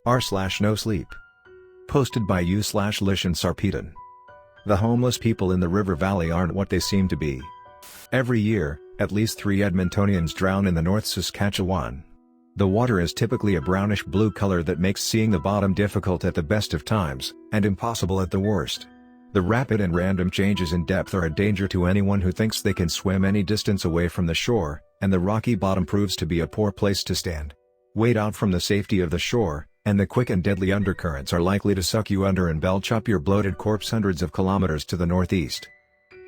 r/NoSleep. Posted by u/Lycian-Sarpedon. The homeless people in the river valley aren't what they seem to be. Every year, at least 3 Edmontonians drown in the North Saskatchewan. The water is typically a brownish-blue color that makes seeing the bottom difficult at the best of times, and impossible at the worst. The rapid and random changes in depth are a danger to anyone who thinks they can swim any distance away from the shore, and the rocky bottom proves to be a poor place to stand. Wade out from the safety of the shore, and the quick and deadly undercurrents are likely to suck you under and belch up your bloated corpse hundreds of kilometers to the northeast.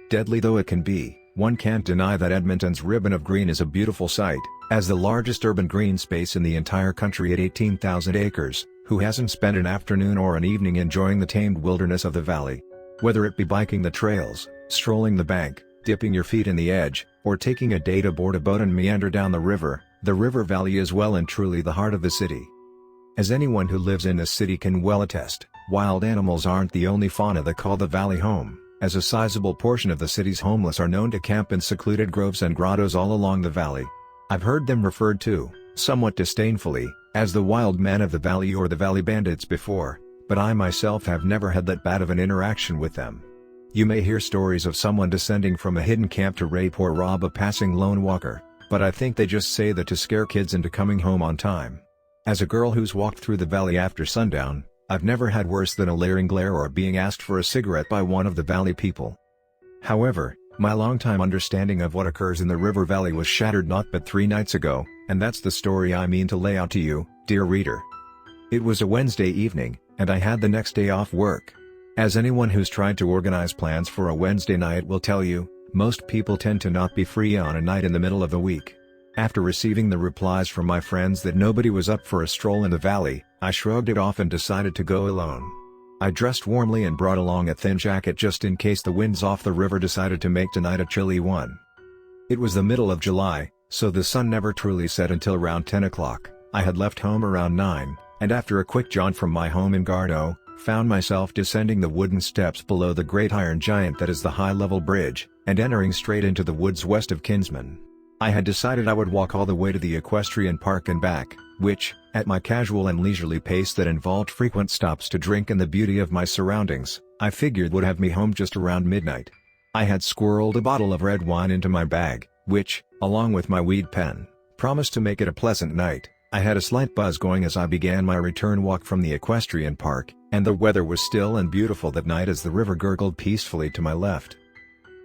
Deadly though it can be, one can't deny that Edmonton's ribbon of green is a beautiful sight. As the largest urban green space in the entire country at 18,000 acres, who hasn't spent an afternoon or an evening enjoying the tamed wilderness of the valley? Whether it be biking the trails, strolling the bank, dipping your feet in the edge, or taking a day to board a boat and meander down the river valley is well and truly the heart of the city. As anyone who lives in this city can well attest, wild animals aren't the only fauna that call the valley home, as a sizable portion of the city's homeless are known to camp in secluded groves and grottos all along the valley. I've heard them referred to, somewhat disdainfully, as the wild men of the valley or the valley bandits before, but I myself have never had that bad of an interaction with them. You may hear stories of someone descending from a hidden camp to rape or rob a passing lone walker, but I think they just say that to scare kids into coming home on time. As a girl who's walked through the valley after sundown, I've never had worse than a leering glare or being asked for a cigarette by one of the valley people. However, my longtime understanding of what occurs in the river valley was shattered not but 3 nights ago, and that's the story I mean to lay out to you, dear reader. It was a Wednesday evening, and I had the next day off work. As anyone who's tried to organize plans for a Wednesday night will tell you, most people tend to not be free on a night in the middle of the week. After receiving the replies from my friends that nobody was up for a stroll in the valley, I shrugged it off and decided to go alone. I dressed warmly and brought along a thin jacket just in case the winds off the river decided to make tonight a chilly one. It was the middle of July, so the sun never truly set until around 10 o'clock. I had left home around 9, and after a quick jaunt from my home in Gardeau, found myself descending the wooden steps below the great iron giant that is the high-level bridge, and entering straight into the woods west of Kinsman. I had decided I would walk all the way to the equestrian park and back, which, at my casual and leisurely pace that involved frequent stops to drink and the beauty of my surroundings, I figured would have me home just around midnight. I had squirreled a bottle of red wine into my bag, which, along with my weed pen, promised to make it a pleasant night. I had a slight buzz going as I began my return walk from the equestrian park, and the weather was still and beautiful that night as the river gurgled peacefully to my left.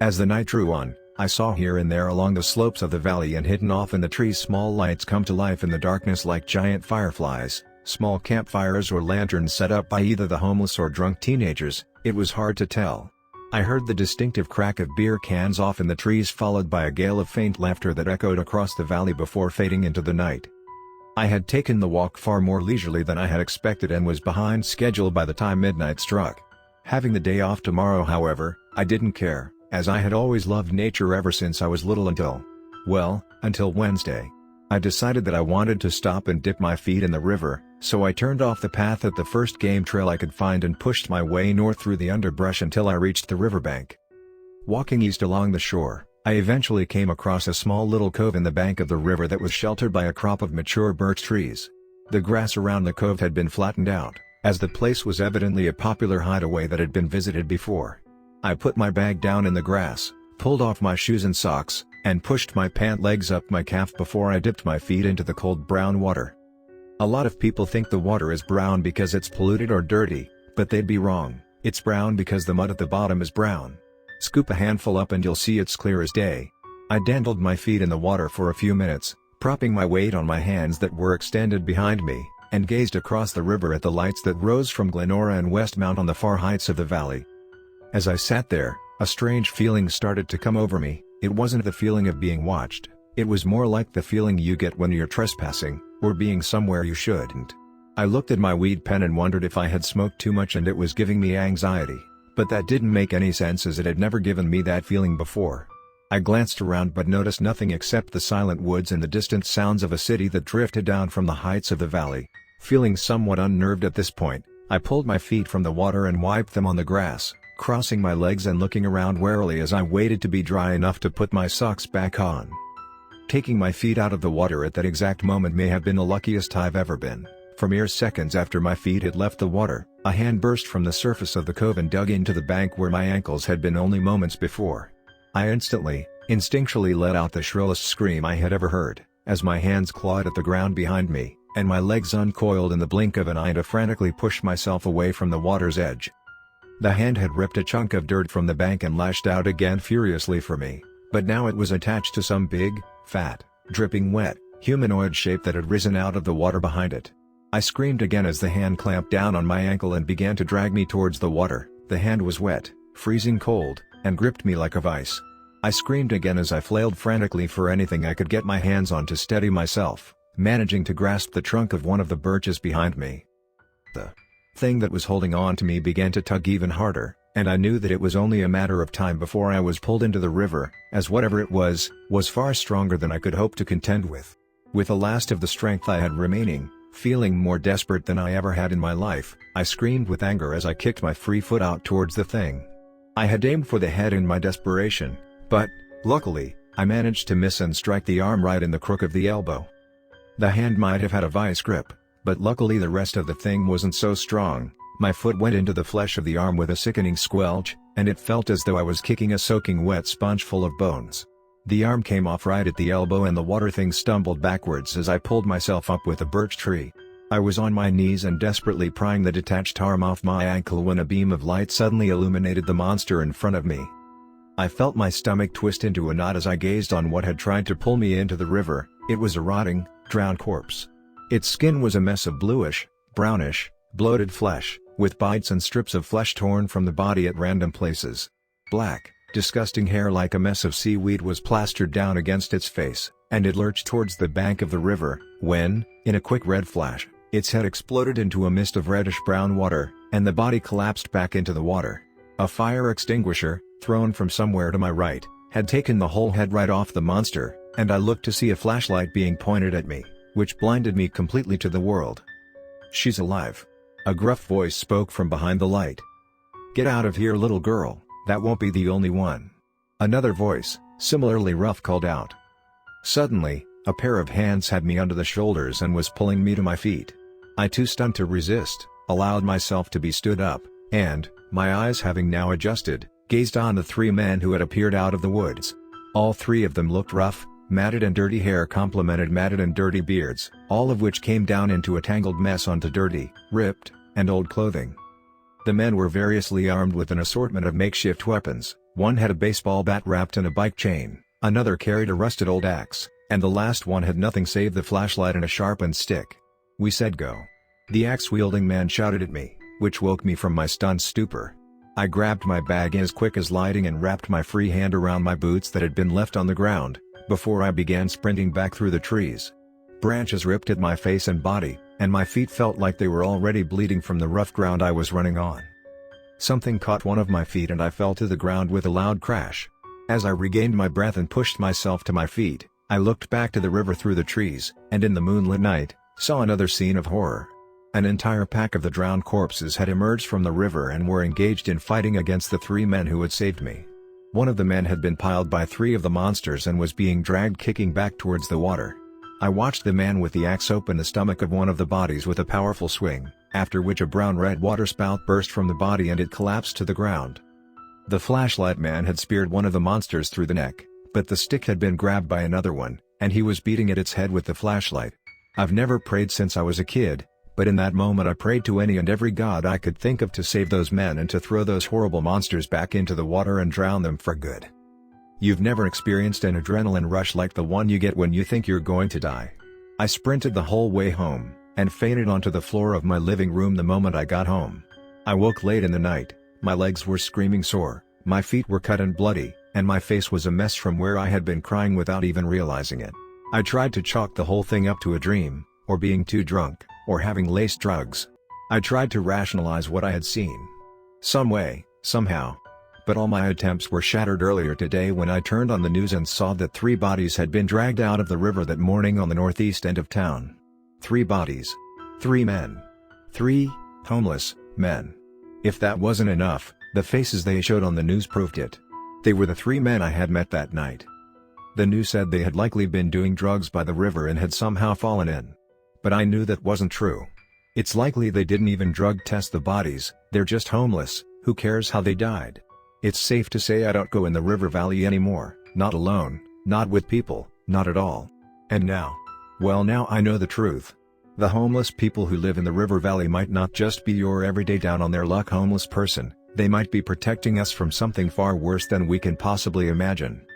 As the night drew on, I saw here and there along the slopes of the valley and hidden off in the trees small lights come to life in the darkness like giant fireflies, small campfires or lanterns set up by either the homeless or drunk teenagers. It was hard to tell. I heard the distinctive crack of beer cans off in the trees followed by a gale of faint laughter that echoed across the valley before fading into the night. I had taken the walk far more leisurely than I had expected and was behind schedule by the time midnight struck. Having the day off tomorrow, however, I didn't care, as I had always loved nature ever since I was little until Wednesday. I decided that I wanted to stop and dip my feet in the river, so I turned off the path at the first game trail I could find and pushed my way north through the underbrush until I reached the riverbank. Walking east along the shore, I eventually came across a small little cove in the bank of the river that was sheltered by a crop of mature birch trees. The grass around the cove had been flattened out, as the place was evidently a popular hideaway that had been visited before. I put my bag down in the grass, pulled off my shoes and socks, and pushed my pant legs up my calf before I dipped my feet into the cold brown water. A lot of people think the water is brown because it's polluted or dirty, but they'd be wrong. It's brown because the mud at the bottom is brown. Scoop a handful up and you'll see it's clear as day. I dandled my feet in the water for a few minutes, propping my weight on my hands that were extended behind me, and gazed across the river at the lights that rose from Glenora and Westmount on the far heights of the valley. As I sat there, a strange feeling started to come over me. It wasn't the feeling of being watched, it was more like the feeling you get when you're trespassing, or being somewhere you shouldn't. I looked at my weed pen and wondered if I had smoked too much and it was giving me anxiety, but that didn't make any sense as it had never given me that feeling before. I glanced around but noticed nothing except the silent woods and the distant sounds of a city that drifted down from the heights of the valley. Feeling somewhat unnerved at this point, I pulled my feet from the water and wiped them on the grass, crossing my legs and looking around warily as I waited to be dry enough to put my socks back on. Taking my feet out of the water at that exact moment may have been the luckiest I've ever been, For mere seconds after my feet had left the water, a hand burst from the surface of the cove and dug into the bank where my ankles had been only moments before. I instinctually let out the shrillest scream I had ever heard, as my hands clawed at the ground behind me, and my legs uncoiled in the blink of an eye to frantically push myself away from the water's edge. The hand had ripped a chunk of dirt from the bank and lashed out again furiously for me, but now it was attached to some big, fat, dripping wet, humanoid shape that had risen out of the water behind it. I screamed again as the hand clamped down on my ankle and began to drag me towards the water. The hand was wet, freezing cold, and gripped me like a vice. I screamed again as I flailed frantically for anything I could get my hands on to steady myself, managing to grasp the trunk of one of the birches behind me. The thing that was holding on to me began to tug even harder, and I knew that it was only a matter of time before I was pulled into the river, as whatever it was far stronger than I could hope to contend with. With the last of the strength I had remaining, feeling more desperate than I ever had in my life, I screamed with anger as I kicked my free foot out towards the thing. I had aimed for the head in my desperation, but, luckily, I managed to miss and strike the arm right in the crook of the elbow. The hand might have had a vice grip, but luckily the rest of the thing wasn't so strong. My foot went into the flesh of the arm with a sickening squelch, and it felt as though I was kicking a soaking wet sponge full of bones. The arm came off right at the elbow and the water thing stumbled backwards as I pulled myself up with a birch tree. I was on my knees and desperately prying the detached arm off my ankle when a beam of light suddenly illuminated the monster in front of me. I felt my stomach twist into a knot as I gazed on what had tried to pull me into the river. It was a rotting, drowned corpse. Its skin was a mess of bluish, brownish, bloated flesh, with bites and strips of flesh torn from the body at random places. Black, disgusting hair like a mess of seaweed was plastered down against its face, and it lurched towards the bank of the river, when, in a quick red flash, its head exploded into a mist of reddish-brown water, and the body collapsed back into the water. A fire extinguisher, thrown from somewhere to my right, had taken the whole head right off the monster, and I looked to see a flashlight being pointed at me, which blinded me completely to the world. "She's alive." A gruff voice spoke from behind the light. "Get out of here, little girl, that won't be the only one." Another voice, similarly rough, called out. Suddenly, a pair of hands had me under the shoulders and was pulling me to my feet. I, too stunned to resist, allowed myself to be stood up, and, my eyes having now adjusted, gazed on the three men who had appeared out of the woods. All three of them looked rough. Matted and dirty hair complemented matted and dirty beards, all of which came down into a tangled mess onto dirty, ripped, and old clothing. The men were variously armed with an assortment of makeshift weapons. One had a baseball bat wrapped in a bike chain, another carried a rusted old axe, and the last one had nothing save the flashlight and a sharpened stick. We said go. The axe-wielding man shouted at me, which woke me from my stunned stupor. I grabbed my bag as quick as lightning and wrapped my free hand around my boots that had been left on the ground, before I began sprinting back through the trees. Branches ripped at my face and body, and my feet felt like they were already bleeding from the rough ground I was running on. Something caught one of my feet and I fell to the ground with a loud crash. As I regained my breath and pushed myself to my feet, I looked back to the river through the trees, and in the moonlit night, saw another scene of horror. An entire pack of the drowned corpses had emerged from the river and were engaged in fighting against the three men who had saved me. One of the men had been piled by three of the monsters and was being dragged kicking back towards the water. I watched the man with the axe open the stomach of one of the bodies with a powerful swing, after which a brown-red waterspout burst from the body and it collapsed to the ground. The flashlight man had speared one of the monsters through the neck, but the stick had been grabbed by another one, and he was beating at its head with the flashlight. I've never prayed since I was a kid, but in that moment I prayed to any and every god I could think of to save those men and to throw those horrible monsters back into the water and drown them for good. You've never experienced an adrenaline rush like the one you get when you think you're going to die. I sprinted the whole way home, and fainted onto the floor of my living room the moment I got home. I woke late in the night, my legs were screaming sore, my feet were cut and bloody, and my face was a mess from where I had been crying without even realizing it. I tried to chalk the whole thing up to a dream, or being too drunk, or having laced drugs. I tried to rationalize what I had seen. Some way, somehow. But all my attempts were shattered earlier today when I turned on the news and saw that 3 bodies had been dragged out of the river that morning on the northeast end of town. 3 bodies. 3 men. 3 homeless men. If that wasn't enough, the faces they showed on the news proved it. They were the 3 men I had met that night. The news said they had likely been doing drugs by the river and had somehow fallen in. But I knew that wasn't true. It's likely they didn't even drug test the bodies, they're just homeless, who cares how they died? It's safe to say I don't go in the river valley anymore, not alone, not with people, not at all. And now? Well, now I know the truth. The homeless people who live in the river valley might not just be your everyday down on their luck homeless person, they might be protecting us from something far worse than we can possibly imagine.